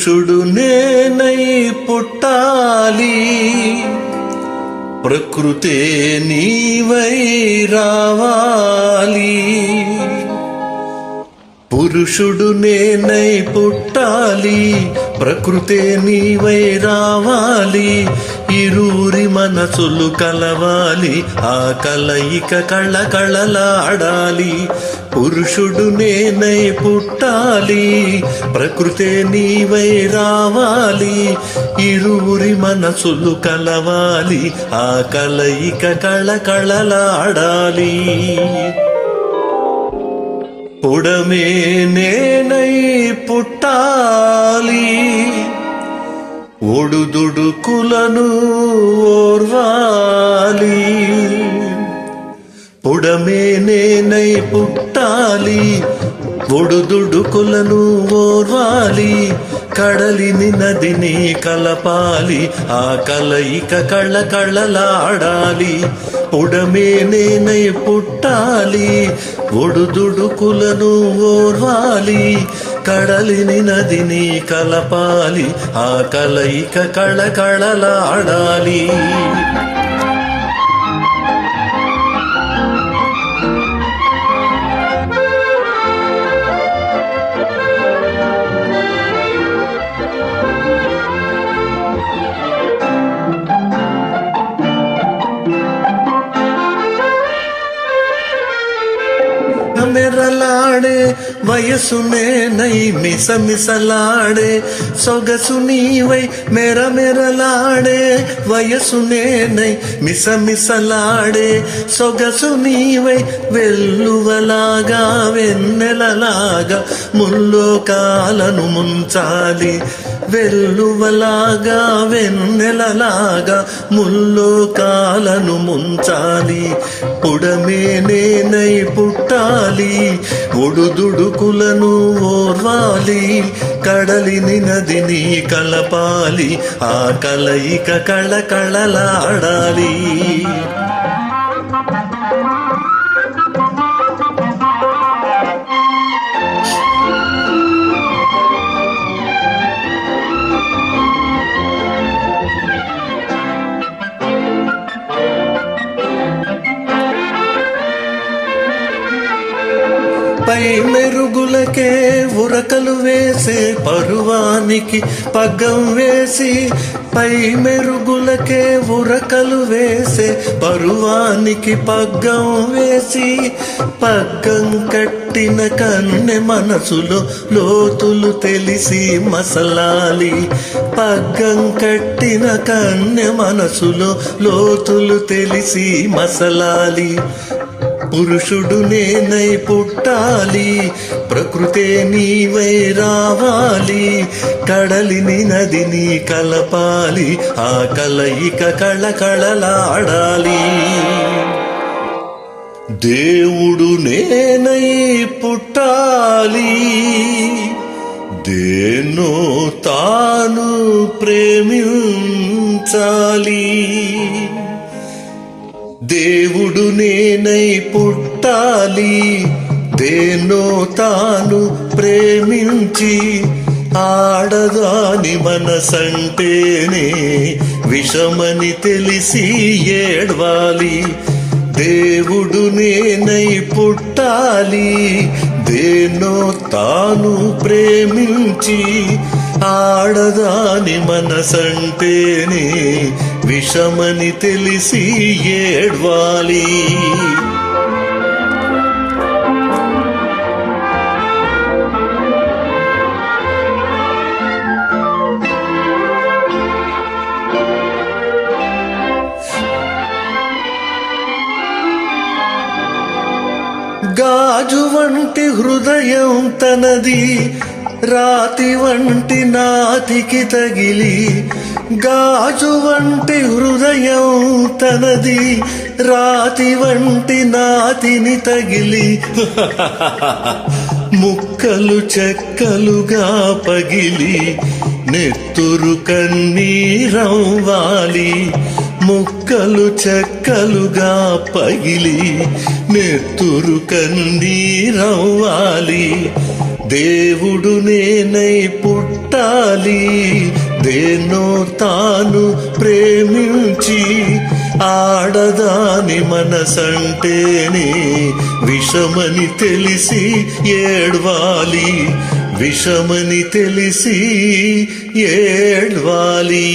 పురుషుడు నేనై పుట్టాలి, ప్రకృతే నీవై రావాలి. పురుషుడు నేనై పుట్టాలి, ప్రకృతే నీవై రావాలి. ఇరువురి మనసులు కలవాలి, ఆ కలయిక కళకళలాడాలి. పురుషుడు నేనై పుట్టాలి, ప్రకృతే నీవై రావాలి. ఇరువురి మనసులు కలవాలి, ఆ కలయిక కళకళలాడాలి. పుడమే నేనై పుట్టాలి, ఒడుదుడుకులను ఓర్వాలి. పుడమే నేనై పుట్టాలి, ఒడుదుడుకులను ఓర్వాలి. కడలిని నదిని కలపాలి, ఆ కలయిక కళకళలాడాలి. పుడమే నేనై పుట్టాలి, ఒడుదుడుకులను ఓర్వాలి. కడలిని నదిని కలపాలి, ఆ కలయిక కళకళలాడాలి. మెరలాడే వయసు నేనై మిసమిసలాడే సొగసు నీవై. మెరమెరలాడే వయసు నేనై మిసమిసలాడే సొగసు నీవై. వెల్లువలాగా వెన్నెలలాగా ముల్లోకాలను ముంచాలి. వెల్లువలాగా వెన్నెలలాగా ముల్లోకాలను ముంచాలి. పుడమే నేనై పుట్టాలి, ఒడుదుడుకులను ఓర్వాలి. కడలిని నదిని కలపాలి, ఆ కలయిక కళకళలాడాలి. పై మెరుగులకే ఉరకలు వేసే పరువానికి పగ్గం వేసి. పై మెరుగులకే ఉరకలు వేసే పరువానికి పగ్గం వేసి. పగ్గం కట్టిన కన్నె మనసులో లోతులు తెలిసి మసలాలి. పగ్గం కట్టిన కన్నె మనసులో లోతులు తెలిసి మసలాలి. పురుషుడు నేనై పుట్టాలి, ప్రకృతే నీవై రావాలి. కడలిని నదిని కలపాలి, ఆ కలయిక కళకళలాడాలి. దేవుడు నేనై పుట్టాలి, దేన్నో తాను ప్రేమించాలి. దేవుడు నేనై పుట్టాలి, దేన్నో తాను ప్రేమించి. ఆడదాని మనసంటేనే విషమని తెలిసి ఏడ్వాలి. దేవుడు నేనై పుట్టాలి, దేన్నో తాను ప్రేమించి. ఆడదాని మనసంటేనే విషమని తెలిసి ఏడ్వాలి. గాజు వంటి హృదయం తనది, రాతి వంటి నాతికి తగిలి. గాజు వంటి హృదయం తనది, రాతి వంటి నాతిని తగిలి. ముక్కలు చెక్కలుగా పగిలి, నెత్తురు కన్నీరవ్వాలి. ముక్కలు చెక్కలుగా పగిలి, నెత్తురు కన్నీరవ్వాలి. దేవుడు నేనై పుట్టాలి, దేన్నో తాను ప్రేమించి, ఆడదాని మనసంటేనే విషమని తెలిసి ఏడ్వాలి, విషమని తెలిసి ఏడ్వాలి.